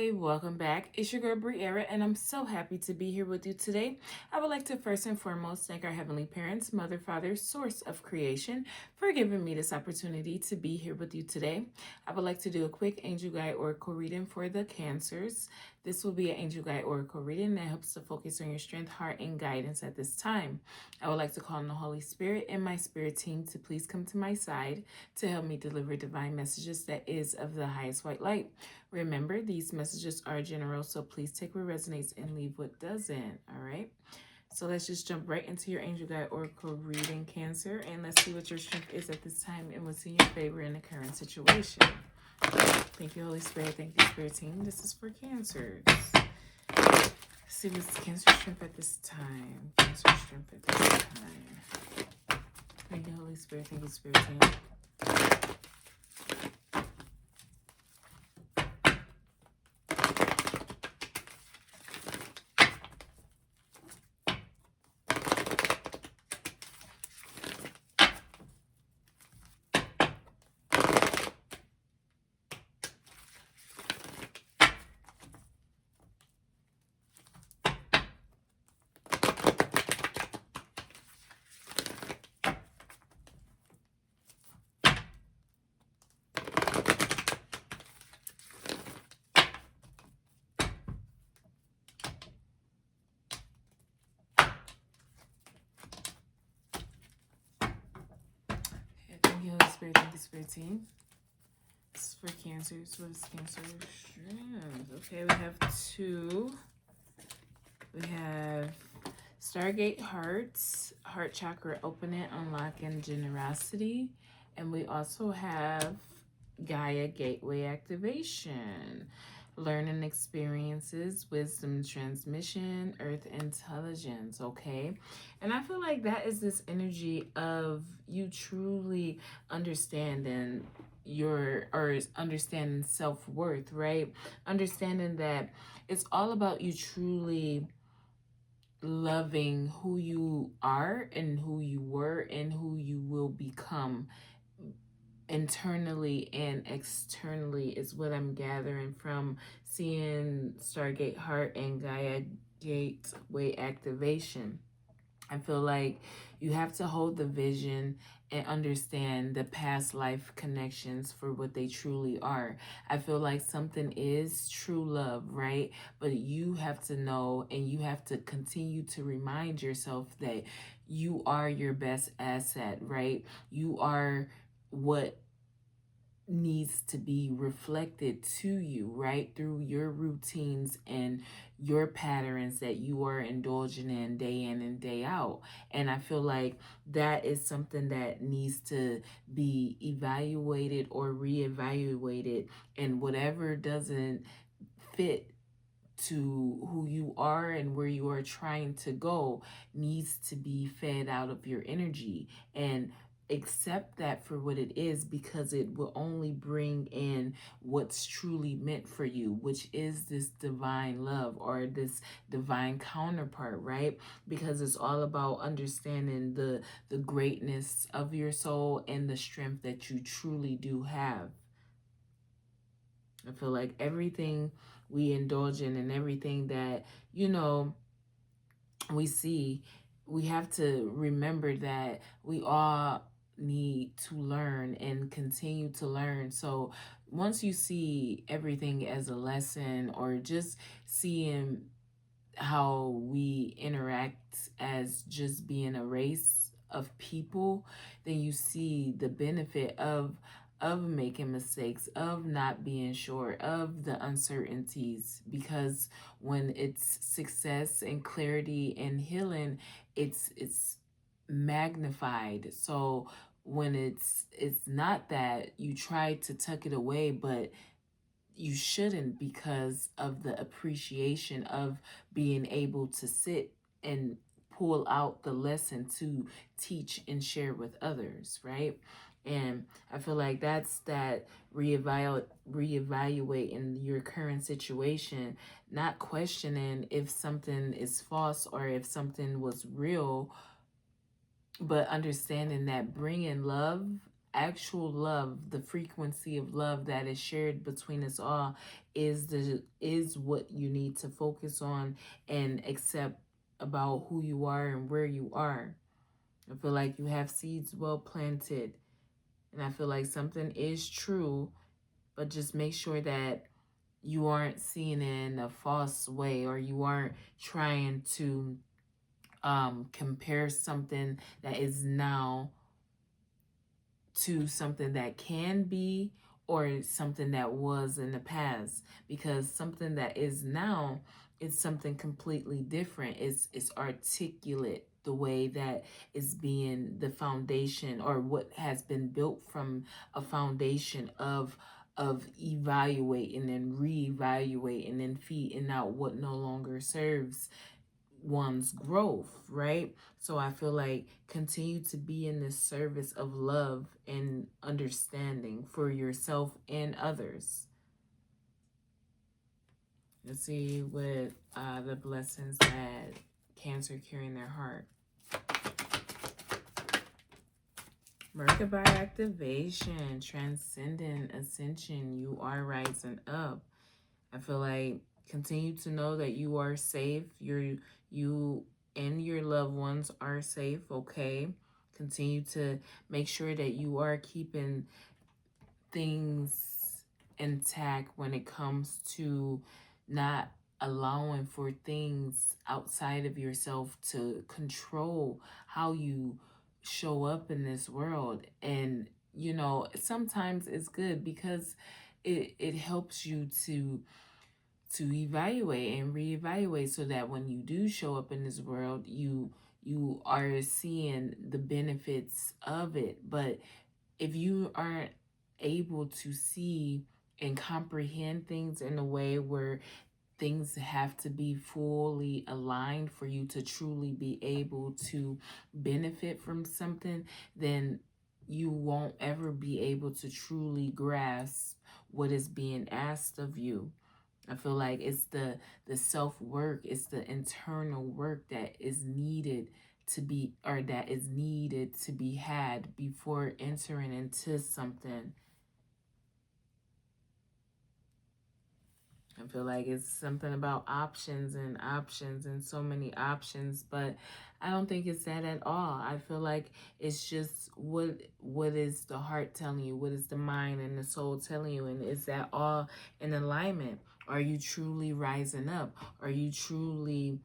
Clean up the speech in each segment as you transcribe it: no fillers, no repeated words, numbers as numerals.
Hi, welcome back. It's your girl Briera, and I'm so happy to be here with you today. I would like to first and foremost thank our Heavenly Parents, Mother, Father, Source of Creation, for giving me this opportunity to be here with you today. I would like to do a quick angel guide oracle reading for the Cancers. This will be an angel guide oracle reading that helps to focus on your strength, heart, and guidance at this time. I would like to call on the Holy Spirit and my spirit team to please come to my side to help me deliver divine messages that is of the highest white light. Remember, these messages are general, so please take what resonates and leave what doesn't, all right? So let's just jump right into your angel guide oracle reading, Cancer, and let's see what your strength is at this time and what's in your favor in the current situation. Thank you, Holy Spirit. Thank you, Spirit Team. This is for Cancers. Let's see what's Cancer strength at this time. Cancer strength at this time. Thank you, Holy Spirit. Thank you, Spirit Team. Thank you, Holy Spirit. Thank you, Spirit Team. This is for Cancers. What is Cancer strength? Okay, we have two. We have Stargate Hearts, Heart Chakra Opening, Unlocking Generosity. And we also have Gaia Gateway Activation, Learning Experiences, Wisdom Transmission, Earth Intelligence, okay? And I feel like that is this energy of you truly understanding understanding self-worth, right? Understanding that it's all about you truly loving who you are and who you were and who you will become internally and externally is what I'm gathering from seeing Stargate Heart and Gaia Gateway Activation. I feel like you have to hold the vision and understand the past life connections for what they truly are. I feel like something is true love, right? But you have to know and you have to continue to remind yourself that you are your best asset, right? You are what needs to be reflected to you, right? Through your routines and your patterns that you are indulging in and day out. And I feel like that is something that needs to be evaluated or reevaluated, and whatever doesn't fit to who you are and where you are trying to go needs to be fed out of your energy, and accept that for what it is, because it will only bring in what's truly meant for you, which is this divine love or this divine counterpart, right? Because it's all about understanding the greatness of your soul and the strength that you truly do have. I feel like everything we indulge in and everything that, we see, we have to remember that we all need to learn and continue to learn. So once you see everything as a lesson, or just seeing how we interact as just being a race of people, then you see the benefit of making mistakes, of not being sure, of the uncertainties, because when it's success and clarity and healing, it's magnified. So when it's not that, you try to tuck it away, but you shouldn't, because of the appreciation of being able to sit and pull out the lesson to teach and share with others, right? And I feel like that's that reevaluating your current situation, not questioning if something is false or if something was real, but understanding that bringing love actual love, the frequency of love that is shared between us all is what you need to focus on and accept about who you are and where you are. I feel like you have seeds well planted, and I feel like something is true, but just make sure that you aren't seeing it in a false way, or you aren't trying to compare something that is now to something that can be, or something that was in the past, because something that is now is something completely different. It's articulate the way that is being the foundation, or what has been built from a foundation of evaluating and reevaluating and feeding out what no longer serves one's growth, right? So I feel like continue to be in this service of love and understanding for yourself and others. Let's see what the blessings that Cancer carrying their heart. Merkaba activation, transcendent, ascension. You are rising up. I feel like continue to know that you are safe. You and your loved ones are safe, okay? Continue to make sure that you are keeping things intact when it comes to not allowing for things outside of yourself to control how you show up in this world. And sometimes it's good because it helps you to evaluate and reevaluate, so that when you do show up in this world, you are seeing the benefits of it. But if you aren't able to see and comprehend things in a way where things have to be fully aligned for you to truly be able to benefit from something, then you won't ever be able to truly grasp what is being asked of you. I feel like it's the self-work, it's the internal work that is needed to be, or that is needed to be had before entering into something. I feel like it's something about options and so many options, but I don't think it's that at all. I feel like it's just what is the heart telling you, what is the mind and the soul telling you, and is that all in alignment? Are you truly rising up? Are you truly,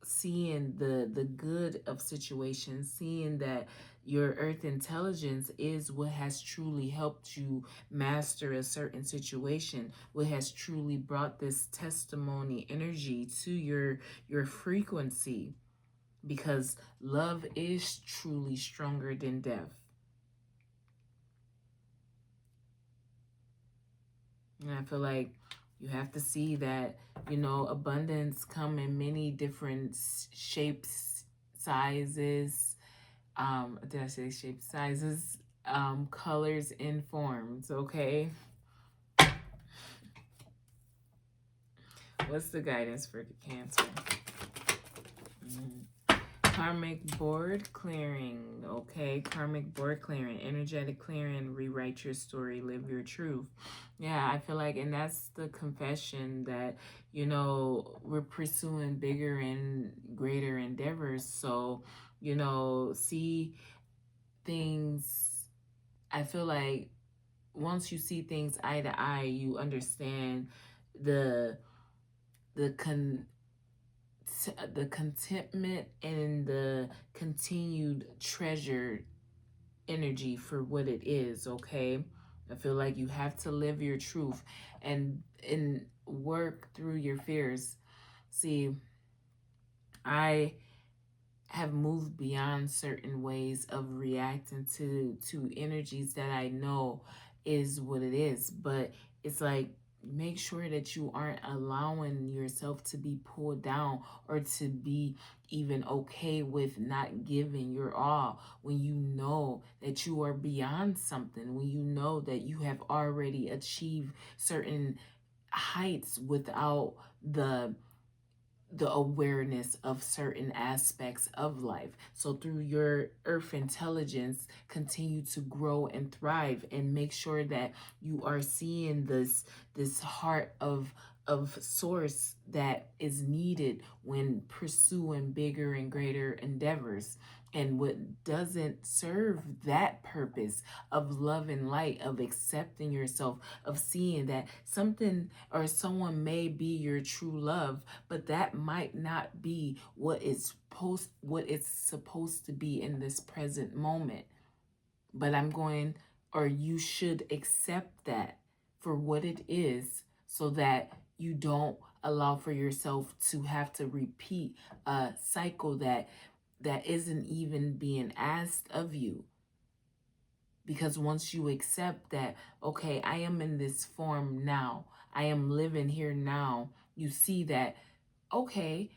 seeing the good of situations, seeing that your earth intelligence is what has truly helped you master a certain situation, what has truly brought this testimony energy to your frequency, because love is truly stronger than death. And I feel like you have to see that, abundance come in many different shapes, sizes. Did I say shapes, sizes, colors, and forms, okay? What's the guidance for the Cancer? Karmic board clearing, okay? Karmic board clearing, energetic clearing, rewrite your story, live your truth. Yeah, I feel like, and that's the confession that, we're pursuing bigger and greater endeavors. So, see things, I feel like once you see things eye to eye, you understand the contentment and the continued treasured energy for what it is, okay? I feel like you have to live your truth and work through your fears. See, I have moved beyond certain ways of reacting to energies that I know is what it is, but it's like, make sure that you aren't allowing yourself to be pulled down, or to be even okay with not giving your all, when you know that you are beyond something, when you know that you have already achieved certain heights without the the awareness of certain aspects of life. So through your earth intelligence, continue to grow and thrive, and make sure that you are seeing this heart of source that is needed when pursuing bigger and greater endeavors. And what doesn't serve that purpose of love and light, of accepting yourself, of seeing that something or someone may be your true love, but that might not be what it's supposed to be in this present moment. But you should accept that for what it is, so that you don't allow for yourself to have to repeat a cycle that isn't even being asked of you. Because once you accept that, okay, I am in this form now, I am living here now, you see that, okay,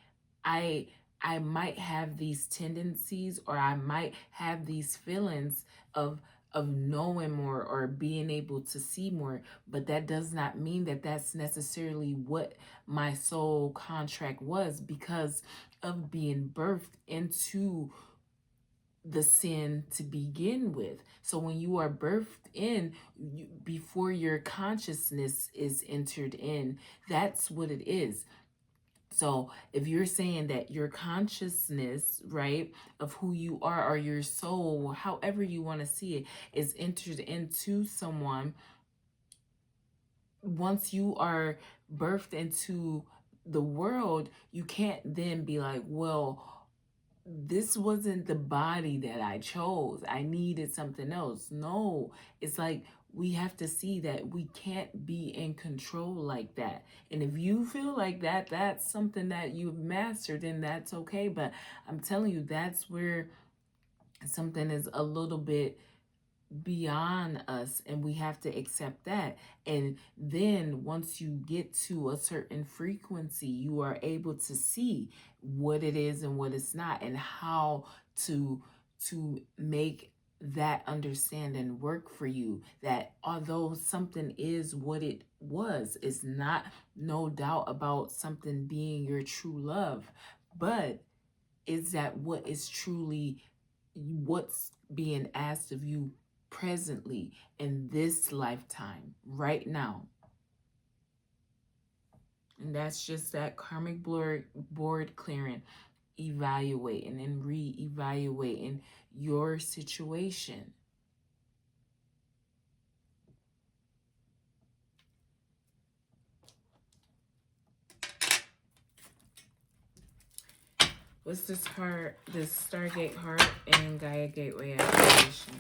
I I might have these tendencies, or I might have these feelings of knowing more or being able to see more, but that does not mean that that's necessarily what my soul contract was, because of being birthed into the sin to begin with. So when you are birthed in, before your consciousness is entered in, that's what it is. So if you're saying that your consciousness, right, of who you are, or your soul, however you want to see it, is entered into someone, once you are birthed into the world, you can't then be like, well, this wasn't the body that I chose, I needed something else. No, it's like we have to see that we can't be in control like that. And if you feel like that's something that you've mastered, then that's okay. But I'm telling you, that's where something is a little bit beyond us, and we have to accept that. And then once you get to a certain frequency, you are able to see what it is and what it's not, and how to make that understanding work for you, that although something is what it was, it's not, no doubt about something being your true love, but is that what is truly what's being asked of you presently, in this lifetime, right now? And that's just that karmic board clearing, evaluating and re-evaluating your situation. What's this heart, this Stargate heart and Gaia Gateway activation?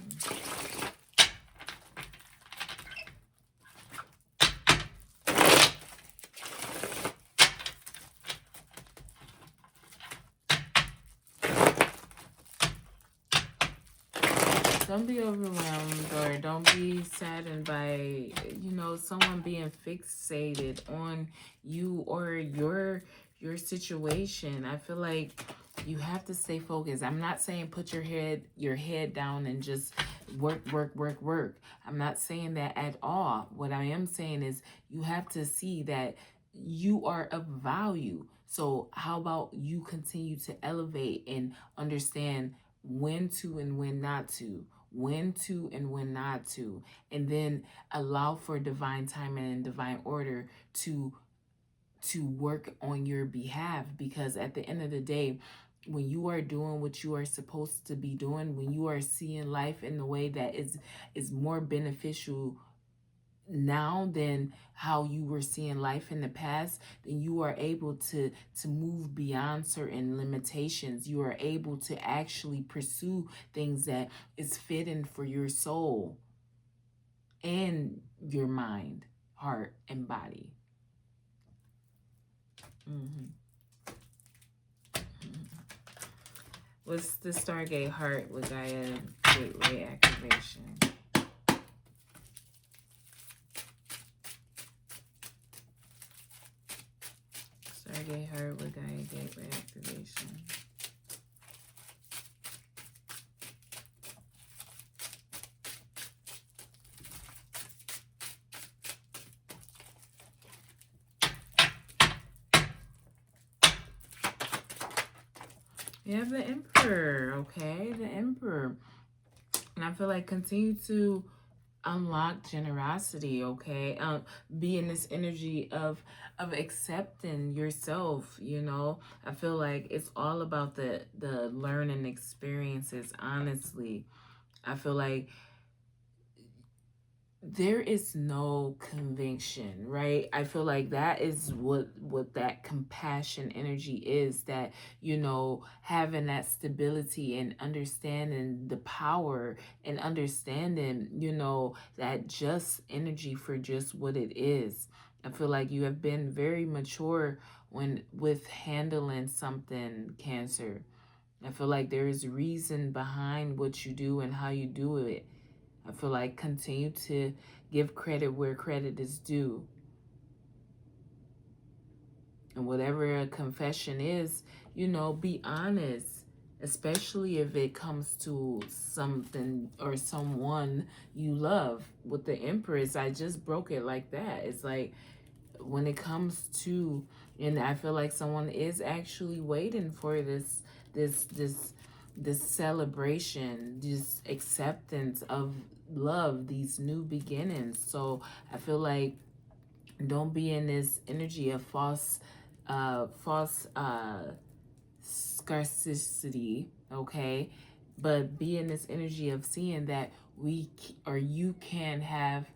Don't be overwhelmed, or don't be saddened by, someone being fixated on you or your situation. I feel like you have to stay focused. I'm not saying put your head down and just work. I'm not saying that at all. What I am saying is you have to see that you are of value. So how about you continue to elevate and understand when to and when not to, when to and when not to, and then allow for divine timing and divine order to work on your behalf. Because at the end of the day, when you are doing what you are supposed to be doing, when you are seeing life in the way that is more beneficial now than how you were seeing life in the past, then you are able to move beyond certain limitations. You are able to actually pursue things that is fitting for your soul and your mind, heart, and body. What's the Stargate heart with Gaia Gateway activation? Stargate heart with Gaia Gateway activation. You have the Emperor, okay? The Emperor. And I feel like continue to unlock generosity, okay? Be in this energy of accepting yourself, you know? I feel like it's all about the learning experiences, honestly. I feel like there is no conviction, right? I feel like that is what that compassion energy is, that, you know, having that stability and understanding the power and understanding, you know, that just energy for just what it is. I feel like you have been very mature when with handling something, Cancer. I feel like there is reason behind what you do and how you do it. I feel like continue to give credit where credit is due. And whatever a confession is, you know, be honest, especially if it comes to something or someone you love. With the Empress, I just broke it like that. It's like when it comes to, and I feel like someone is actually waiting for this this celebration, this acceptance of love, these new beginnings. So I feel like don't be in this energy of false scarcity, okay? But be in this energy of seeing that or you can have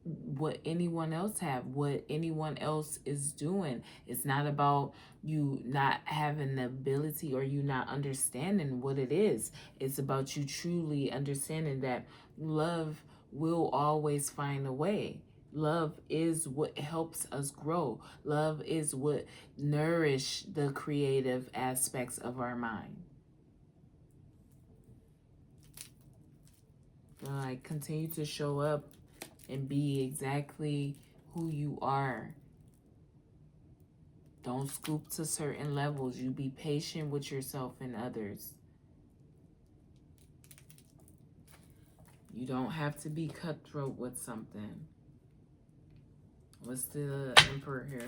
what anyone else have, what anyone else is doing. It's not about you not having the ability or you not understanding what it is. It's about you truly understanding that love will always find a way. Love is what helps us grow. Love is what nourish the creative aspects of our mind. Like, continue to show up and be exactly who you are. Don't scoop to certain levels. You be patient with yourself and others. You don't have to be cutthroat with something. What's the Emperor here?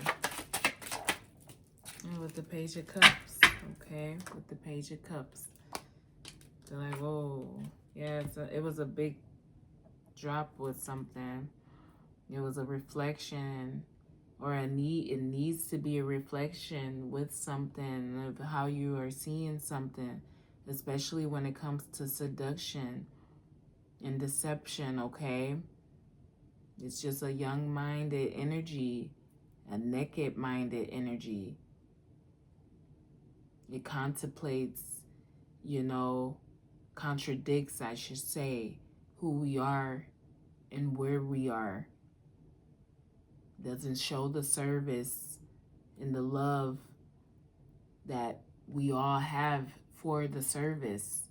And with the Page of Cups. Okay, with the Page of Cups. They're like, whoa. Yeah, it was a big drop with something. It was a reflection or a need. It needs to be a reflection with something of how you are seeing something, especially when it comes to seduction and deception, okay? It's just a young-minded energy, a naked-minded energy. It contemplates, you know, contradicts, I should say, who we are and where we are. Doesn't show the service and the love that we all have for the service.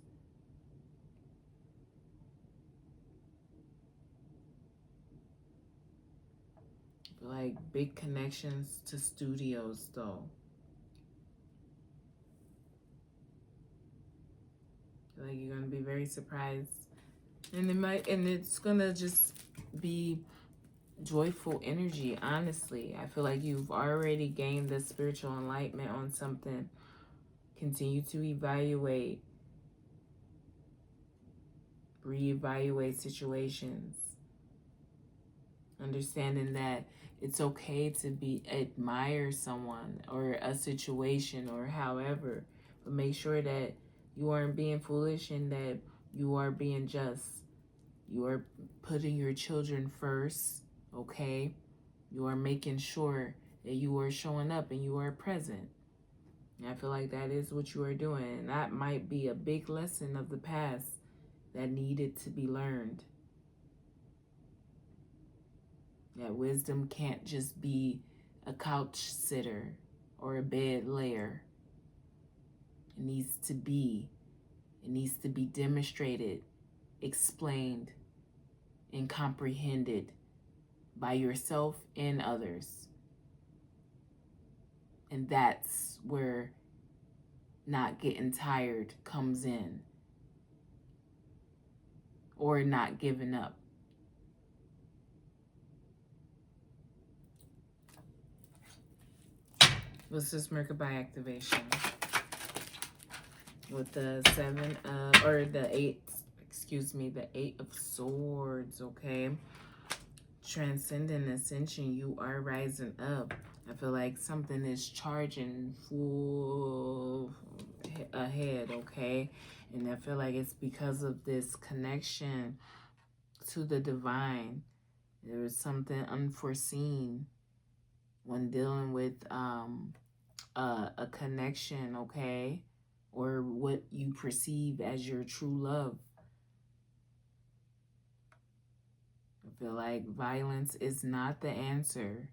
Like big connections to studios, though. Like you're gonna be very surprised, and it's gonna just be joyful energy. Honestly, I feel like you've already gained the spiritual enlightenment on something. Continue to evaluate, reevaluate situations, understanding that it's okay to admire someone or a situation or however, but make sure that you aren't being foolish and that you are being just. You are putting your children first, okay? You are making sure that you are showing up and you are present. And I feel like that is what you are doing. And that might be a big lesson of the past that needed to be learned. That wisdom can't just be a couch sitter or a bed layer. It needs to be demonstrated, explained, and comprehended by yourself and others. And that's where not getting tired comes in, or not giving up. What's this Merkaba activation? with the seven of, or the eight, excuse me, the 8 of Swords, okay? Transcendent, ascension, you are rising up. I feel like something is charging full ahead, okay? And I feel like it's because of this connection to the divine. There is something unforeseen when dealing with a connection, okay? Or what you perceive as your true love. I feel like violence is not the answer.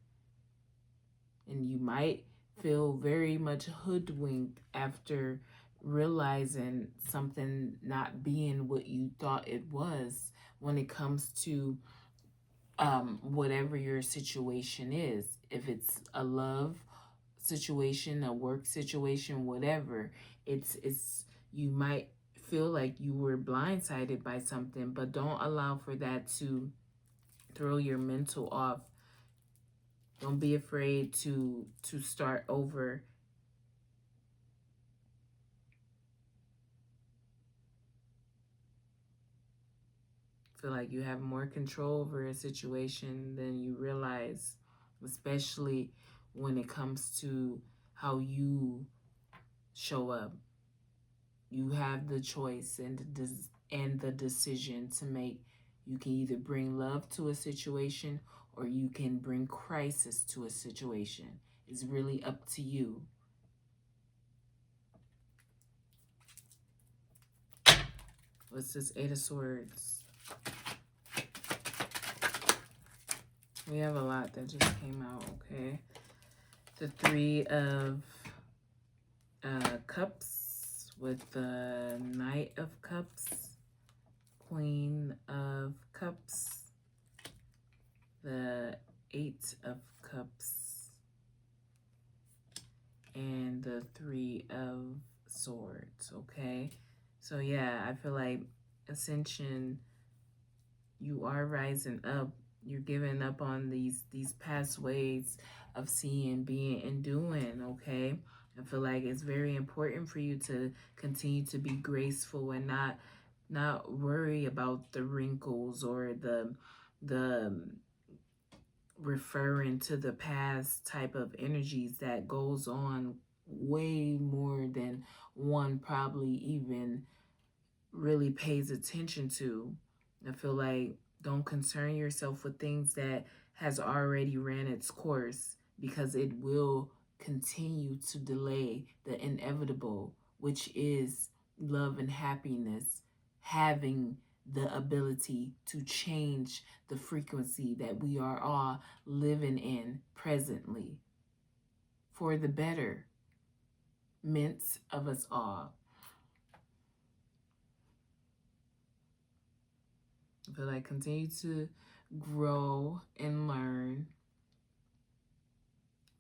And you might feel very much hoodwinked after realizing something not being what you thought it was when it comes to whatever your situation is. If it's a love situation, a work situation, whatever, it's you might feel like you were blindsided by something, but don't allow for that to throw your mental off. Don't be afraid to start over. Feel like you have more control over a situation than you realize, especially when it comes to how you show up. You have the choice and the decision to make. You can either bring love to a situation or you can bring crisis to a situation. It's really up to you. What's this 8 of Swords? We have a lot that just came out, okay? The 3 of Cups with the Knight of Cups, Queen of Cups, the 8 of Cups, and the 3 of Swords, okay? So yeah, I feel like ascension, you are rising up. You're giving up on these past ways of seeing, being, and doing, okay? I feel like it's very important for you to continue to be graceful and not worry about the wrinkles or the referring to the past type of energies that goes on way more than one probably even really pays attention to. I feel like don't concern yourself with things that has already ran its course, because it will continue to delay the inevitable, which is love and happiness, having the ability to change the frequency that we are all living in presently for the betterment of us all. I feel like continue to grow and learn.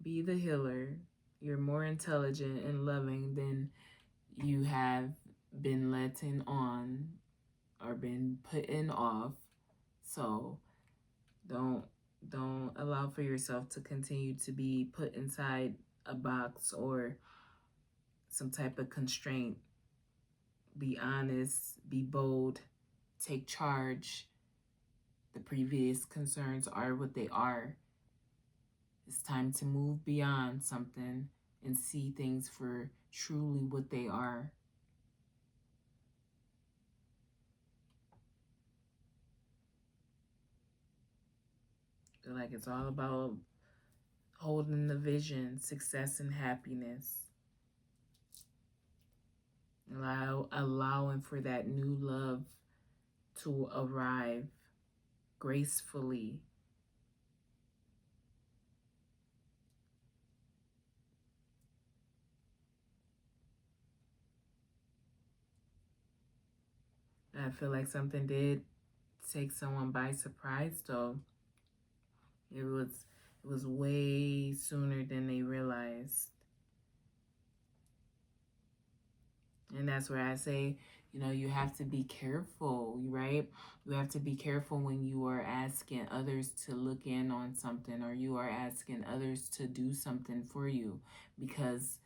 Be the healer. You're more intelligent and loving than you have been letting on or been putting off. So don't allow for yourself to continue to be put inside a box or some type of constraint. Be honest, be bold, take charge. The previous concerns are what they are. It's time to move beyond something and see things for truly what they are. I feel like it's all about holding the vision, success and happiness. Allowing for that new love to arrive gracefully. I feel like something did take someone by surprise though. It was way sooner than they realized. And that's where I say, you know, you have to be careful, right? You have to be careful when you are asking others to look in on something or you are asking others to do something for you, because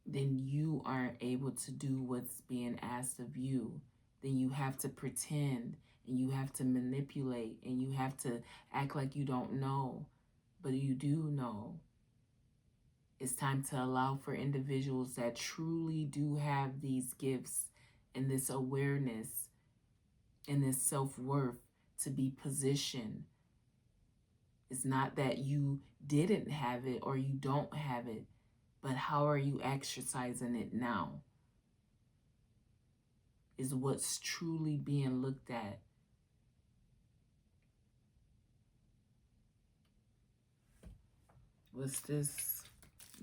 then you aren't able to do what's being asked of you. Then you have to pretend, and you have to manipulate, and you have to act like you don't know, but you do know. It's time to allow for individuals that truly do have these gifts and this awareness and this self-worth to be positioned. It's not that you didn't have it or you don't have it, but how are you exercising it now is what's truly being looked at. What's this?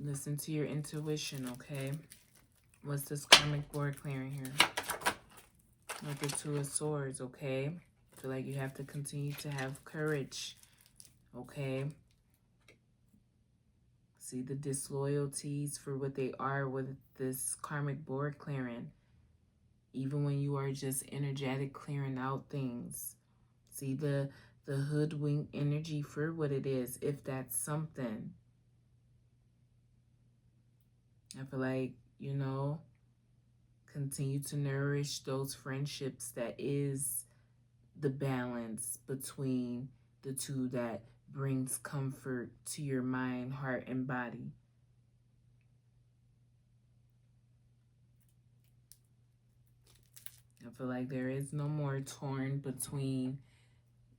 Listen to your intuition, okay? What's this karmic board clearing here? Like the Two of Swords, okay? I feel like you have to continue to have courage, okay? See the disloyalties for what they are with this karmic board clearing. Even when you are just energetic clearing out things. See the hoodwink energy for what it is, if that's something. I feel like, you know, continue to nourish those friendships that is the balance between the two that brings comfort to your mind, heart, and body. I feel like there is no more torn between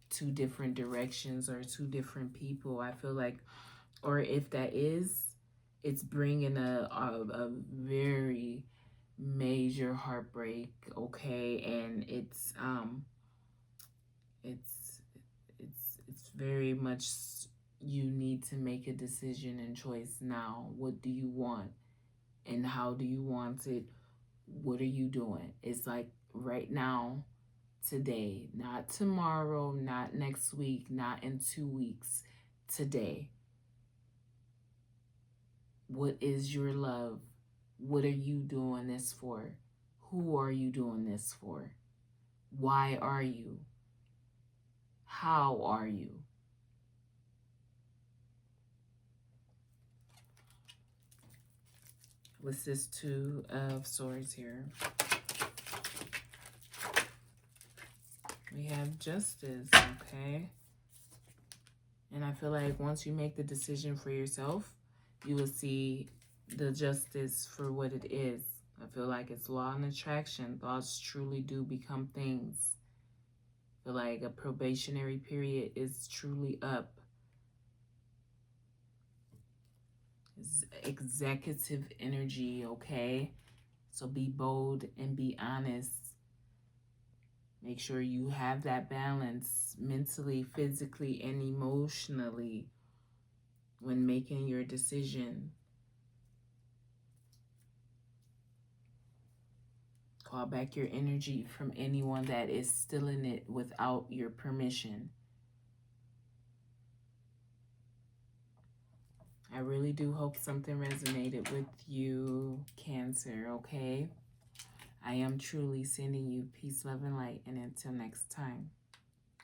two different directions or two different people. I feel like, or if that is, it's bringing a very major heartbreak, okay? And it's very much, you need to make a decision and choice now. What do you want and how do you want it? What are you doing? It's like right now, today, not tomorrow, not next week, not in 2 weeks, today. What is your love? What are you doing this for? Who are you doing this for? Why are you? How are you? What's this Two of Swords here? We have Justice, okay? And I feel like once you make the decision for yourself, you will see the justice for what it is. I feel like it's law and attraction. Thoughts truly do become things. I feel like a probationary period is truly up. It's executive energy, okay? So be bold and be honest. Make sure you have that balance mentally, physically, and emotionally when making your decision. Call back your energy from anyone that is stealing it without your permission. I really do hope something resonated with you, Cancer, okay? I am truly sending you peace, love, and light. And until next time.